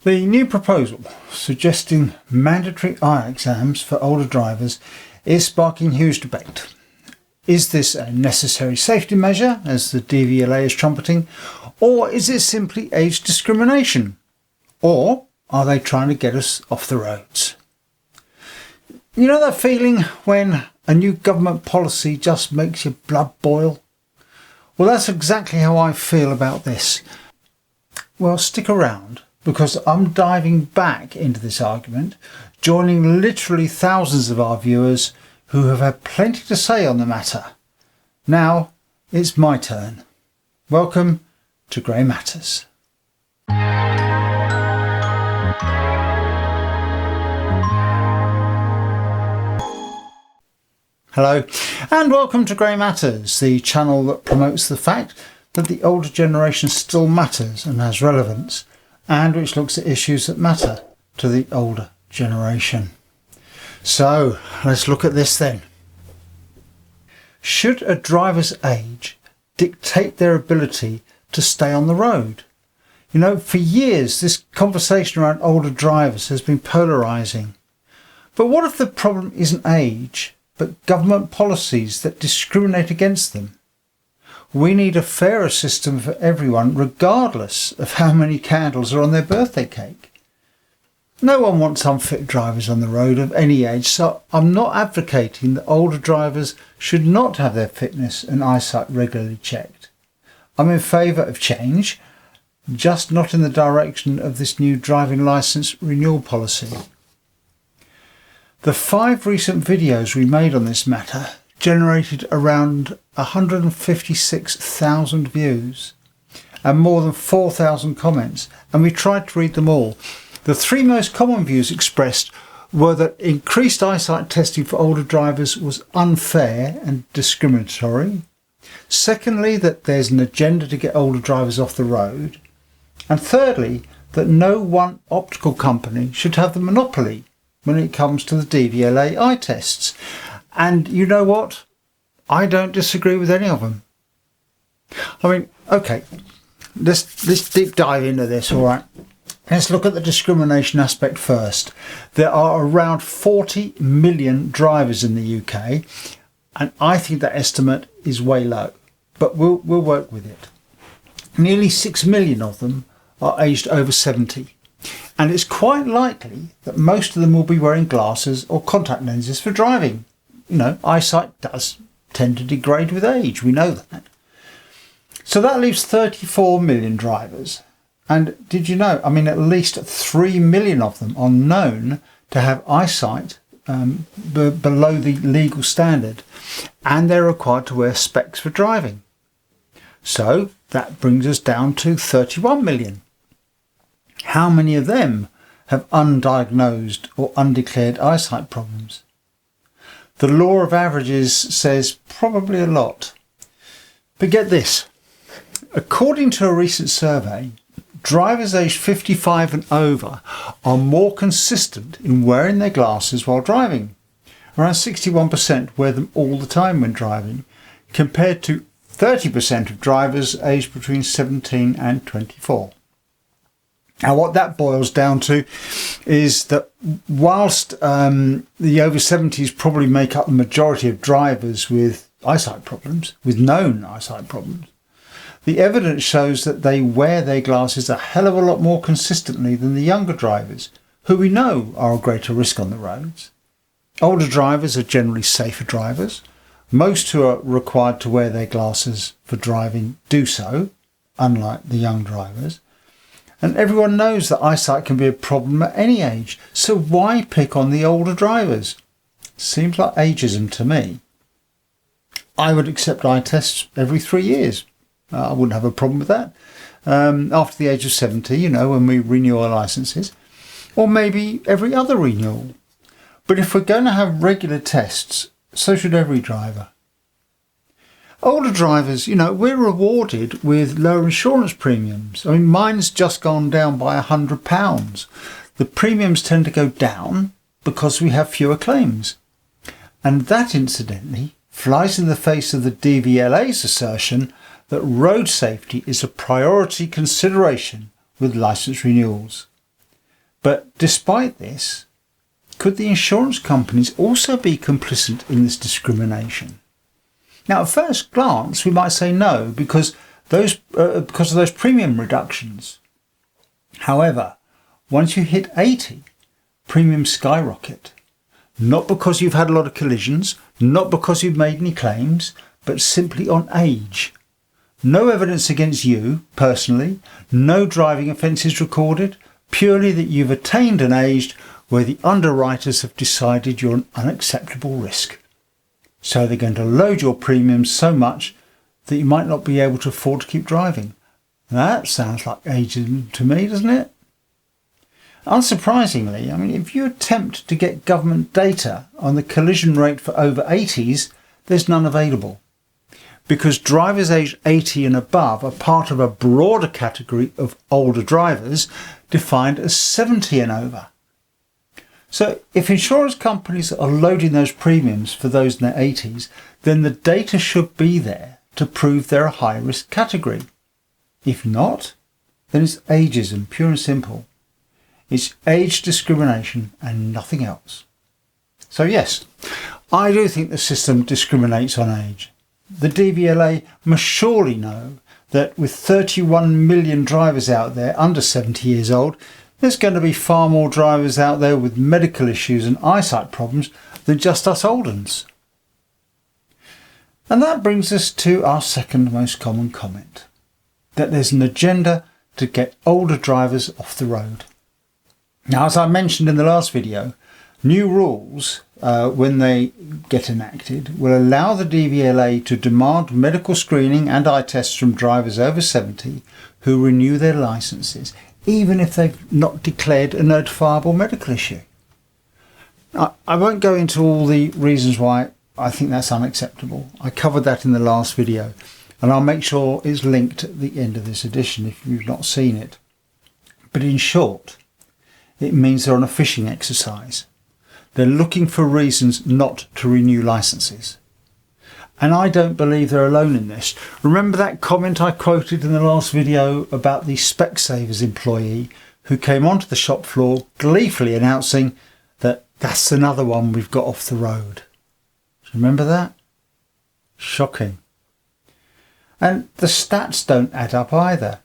The new proposal suggesting mandatory eye exams for older drivers is sparking huge debate. Is this a necessary safety measure, as the DVLA is trumpeting, or is it simply age discrimination? Or are they trying to get us off the roads? You know that feeling when a new government policy just makes your blood boil? Well, that's exactly how I feel about this. Well, stick around, because I'm diving back into this argument, joining literally thousands of our viewers who have had plenty to say on the matter. Now it's my turn. Welcome to Grey Matters. Hello and welcome to Grey Matters, the channel that promotes the fact that the older generation still matters and has relevance, and which looks at issues that matter to the older generation. So let's look at this then. Should a driver's age dictate their ability to stay on the road? You know, for years this conversation around older drivers has been polarising. But what if the problem isn't age, but government policies that discriminate against them? We need a fairer system for everyone, regardless of how many candles are on their birthday cake. No one wants unfit drivers on the road of any age, so I'm not advocating that older drivers should not have their fitness and eyesight regularly checked. I'm in favour of change, just not in the direction of this new driving licence renewal policy. The 5 recent videos we made on this matter generated around 156,000 views and more than 4,000 comments, and we tried to read them all. The 3 most common views expressed were that increased eyesight testing for older drivers was unfair and discriminatory. Secondly, that there's an agenda to get older drivers off the road. And thirdly, that no one optical company should have the monopoly when it comes to the DVLA eye tests. And you know what? I don't disagree with any of them. I mean, okay, let's deep dive into this, all right? Let's look at the discrimination aspect first. There are around 40 million drivers in the UK, and I think that estimate is way low, but we'll work with it. Nearly 6 million of them are aged over 70. And it's quite likely that most of them will be wearing glasses or contact lenses for driving. You know, eyesight does tend to degrade with age, we know that. So that leaves 34 million drivers. And did you know, I mean, at least 3 million of them are known to have eyesight below the legal standard, and they're required to wear specs for driving. So that brings us down to 31 million. How many of them have undiagnosed or undeclared eyesight problems? The law of averages says probably a lot. But get this, according to a recent survey, drivers aged 55 and over are more consistent in wearing their glasses while driving. Around 61% wear them all the time when driving, compared to 30% of drivers aged between 17 and 24. Now, what that boils down to is that whilst the over 70s probably make up the majority of drivers with eyesight problems, with known eyesight problems, the evidence shows that they wear their glasses a hell of a lot more consistently than the younger drivers, who we know are a greater risk on the roads. Older drivers are generally safer drivers. Most who are required to wear their glasses for driving do so, unlike the young drivers. And everyone knows that eyesight can be a problem at any age, so why pick on the older drivers? Seems like ageism to me. I would accept eye tests every 3 years. I wouldn't have a problem with that. After the age of 70, you know, when we renew our licences. Or maybe every other renewal. But if we're going to have regular tests, so should every driver. Older drivers, you know, we're rewarded with lower insurance premiums. I mean, mine's just gone down by £100. The premiums tend to go down because we have fewer claims. And that, incidentally, flies in the face of the DVLA's assertion that road safety is a priority consideration with licence renewals. But despite this, could the insurance companies also be complicit in this discrimination? Now, at first glance, we might say no, because of those premium reductions. However, once you hit 80, premiums skyrocket. Not because you've had a lot of collisions, not because you've made any claims, but simply on age. No evidence against you, personally, no driving offences recorded, purely that you've attained an age where the underwriters have decided you're an unacceptable risk. So they're going to load your premiums so much that you might not be able to afford to keep driving. That sounds like ageism to me, doesn't it? Unsurprisingly, if you attempt to get government data on the collision rate for over 80s, there's none available. Because drivers aged 80 and above are part of a broader category of older drivers defined as 70 and over. So if insurance companies are loading those premiums for those in their 80s, then the data should be there to prove they're a high-risk category. If not, then it's ageism, pure and simple. It's age discrimination and nothing else. So yes, I do think the system discriminates on age. The DVLA must surely know that with 31 million drivers out there under 70 years old, there's going to be far more drivers out there with medical issues and eyesight problems than just us old uns. And that brings us to our second most common comment, that there's an agenda to get older drivers off the road. Now, as I mentioned in the last video, new rules, when they get enacted, will allow the DVLA to demand medical screening and eye tests from drivers over 70 who renew their licences, even if they've not declared a notifiable medical issue. I won't go into all the reasons why I think that's unacceptable. I covered that in the last video, and I'll make sure it's linked at the end of this edition if you've not seen it. But in short, it means they're on a fishing exercise. They're looking for reasons not to renew licences. And I don't believe they're alone in this. Remember that comment I quoted in the last video about the Specsavers employee who came onto the shop floor gleefully announcing that that's another one we've got off the road. Do you remember that? Shocking. And the stats don't add up either.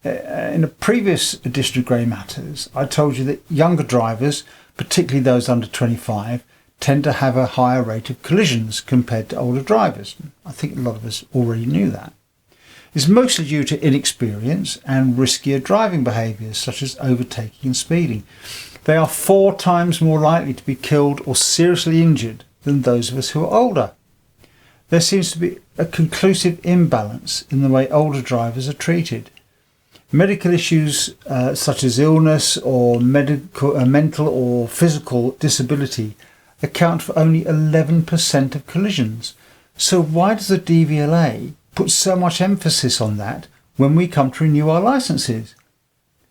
In a previous edition of Grey Matters, I told you that younger drivers, particularly those under 25, tend to have a higher rate of collisions compared to older drivers. I think a lot of us already knew that. It's mostly due to inexperience and riskier driving behaviours such as overtaking and speeding. They are 4 times more likely to be killed or seriously injured than those of us who are older. There seems to be a conclusive imbalance in the way older drivers are treated. Medical issues such as illness or mental or physical disability account for only 11% of collisions. So why does the DVLA put so much emphasis on that when we come to renew our licences?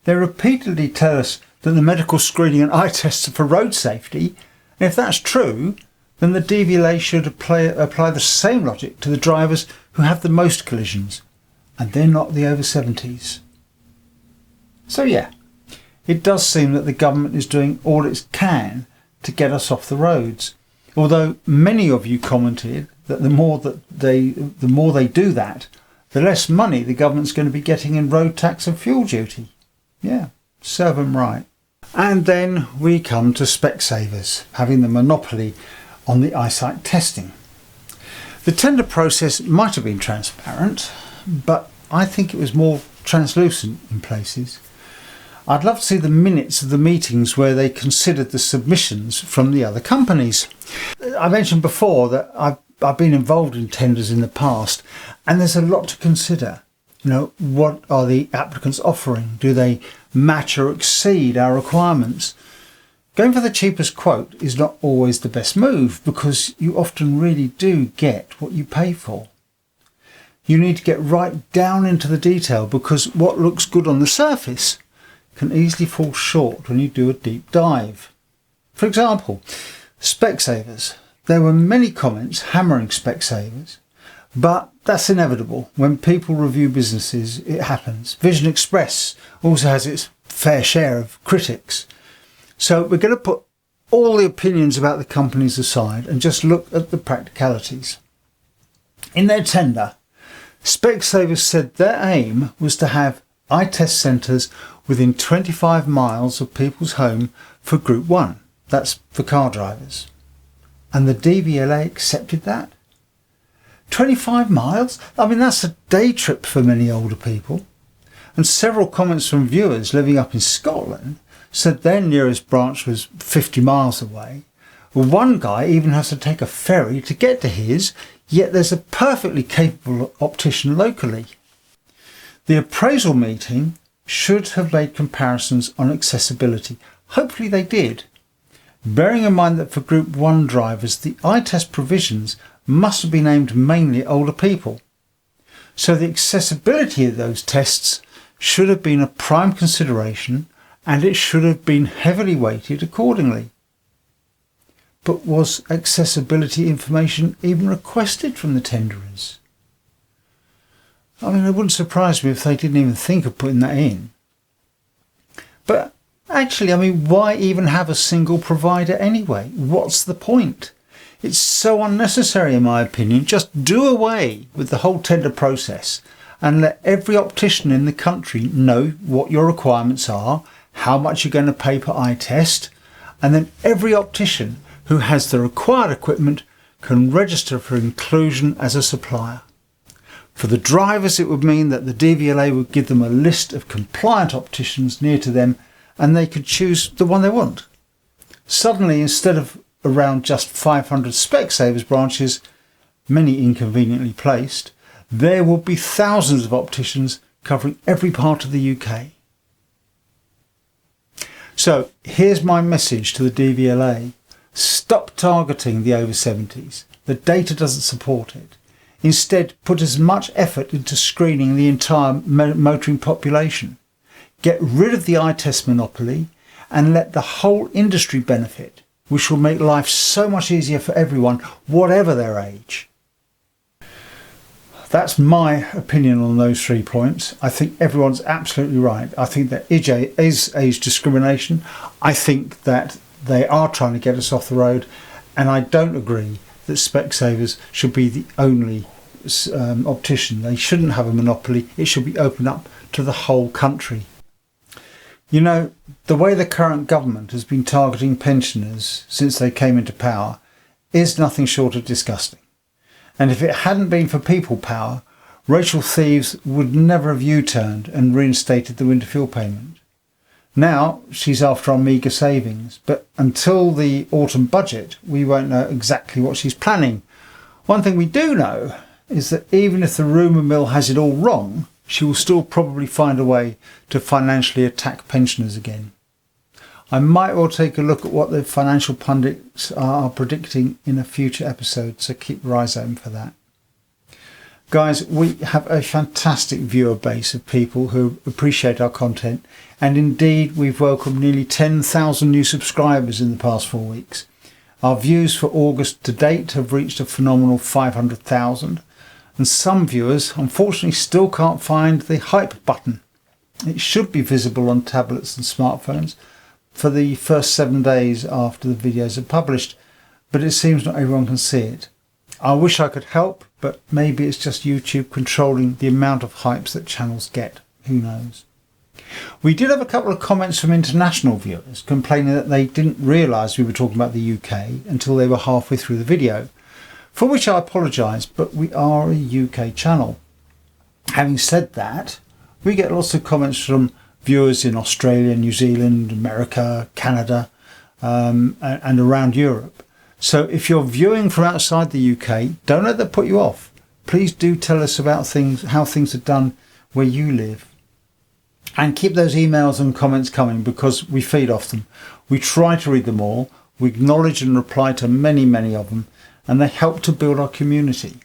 They repeatedly tell us that the medical screening and eye tests are for road safety, and if that's true, then the DVLA should apply the same logic to the drivers who have the most collisions, and they're not the over 70s. So yeah, it does seem that the government is doing all it can to get us off the roads. Although many of you commented that the more they do that, the less money the government's going to be getting in road tax and fuel duty. Yeah, serve them right. And then we come to Specsavers, having the monopoly on the eyesight testing. The tender process might have been transparent, but I think it was more translucent in places. I'd love to see the minutes of the meetings where they considered the submissions from the other companies. I mentioned before that I've been involved in tenders in the past, and there's a lot to consider. What are the applicants offering? Do they match or exceed our requirements? Going for the cheapest quote is not always the best move, because you often really do get what you pay for. You need to get right down into the detail, because what looks good on the surface can easily fall short when you do a deep dive. For example, Specsavers. There were many comments hammering Specsavers, but that's inevitable. When people review businesses, it happens. Vision Express also has its fair share of critics. So we're going to put all the opinions about the companies aside and just look at the practicalities. In their tender, Specsavers said their aim was to have eye test centres within 25 miles of people's home for Group 1. That's for car drivers. And the DVLA accepted that? 25 miles? I mean, that's a day trip for many older people. And several comments from viewers living up in Scotland said their nearest branch was 50 miles away. Well, one guy even has to take a ferry to get to his, yet there's a perfectly capable optician locally. The appraisal meeting should have made comparisons on accessibility. Hopefully they did. Bearing in mind that for Group 1 drivers, the eye test provisions must have been aimed mainly at older people. So the accessibility of those tests should have been a prime consideration, and it should have been heavily weighted accordingly. But was accessibility information even requested from the tenderers? I mean, it wouldn't surprise me if they didn't even think of putting that in. But actually, I mean, why even have a single provider anyway? What's the point? It's so unnecessary, in my opinion. Just do away with the whole tender process and let every optician in the country know what your requirements are, how much you're going to pay per eye test, and then every optician who has the required equipment can register for inclusion as a supplier. For the drivers, it would mean that the DVLA would give them a list of compliant opticians near to them, and they could choose the one they want. Suddenly, instead of around just 500 Specsavers branches, many inconveniently placed, there will be thousands of opticians covering every part of the UK. So here's my message to the DVLA. Stop targeting the over 70s. The data doesn't support it. Instead, put as much effort into screening the entire motoring population. Get rid of the eye test monopoly and let the whole industry benefit, which will make life so much easier for everyone, whatever their age. That's my opinion on those 3 points. I think everyone's absolutely right. I think that is age discrimination. I think that they are trying to get us off the road, and I don't agree that Specsavers should be the only optician. They shouldn't have a monopoly. It should be opened up to the whole country. You know, the way the current government has been targeting pensioners since they came into power is nothing short of disgusting. And if it hadn't been for people power, Rachel Thieves would never have U-turned and reinstated the winter fuel payment. Now she's after our meagre savings, but until the autumn budget, we won't know exactly what she's planning. One thing we do know is that even if the rumour mill has it all wrong, she will still probably find a way to financially attack pensioners again. I might well take a look at what the financial pundits are predicting in a future episode, so keep your eyes open for that. Guys, we have a fantastic viewer base of people who appreciate our content, and indeed we've welcomed nearly 10,000 new subscribers in the past 4 weeks. Our views for August to date have reached a phenomenal 500,000, and some viewers unfortunately still can't find the hype button. It should be visible on tablets and smartphones for the first 7 days after the videos are published, but it seems not everyone can see it. I wish I could help, but maybe it's just YouTube controlling the amount of hypes that channels get. Who knows? We did have a couple of comments from international viewers complaining that they didn't realise we were talking about the UK until they were halfway through the video, for which I apologise, but we are a UK channel. Having said that, we get lots of comments from viewers in Australia, New Zealand, America, Canada, and around Europe. So if you're viewing from outside the UK, don't let that put you off. Please do tell us about how things are done where you live. And keep those emails and comments coming, because we feed off them. We try to read them all. We acknowledge and reply to many, many of them, and they help to build our community.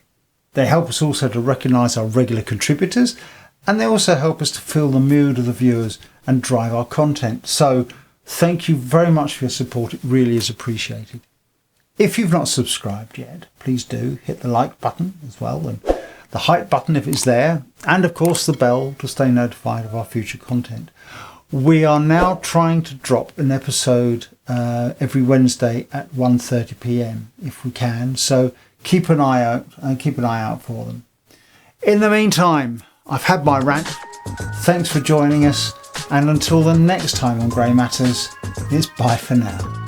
They help us also to recognise our regular contributors, and they also help us to feel the mood of the viewers and drive our content. So thank you very much for your support. It really is appreciated. If you've not subscribed yet, please do hit the like button as well, and the hype button if it's there, and of course the bell to stay notified of our future content. We are now trying to drop an episode every Wednesday at 1:30 p.m. if we can. So keep an eye out for them. In the meantime, I've had my rant. Thanks for joining us, and until the next time on Grey Matters, it's bye for now.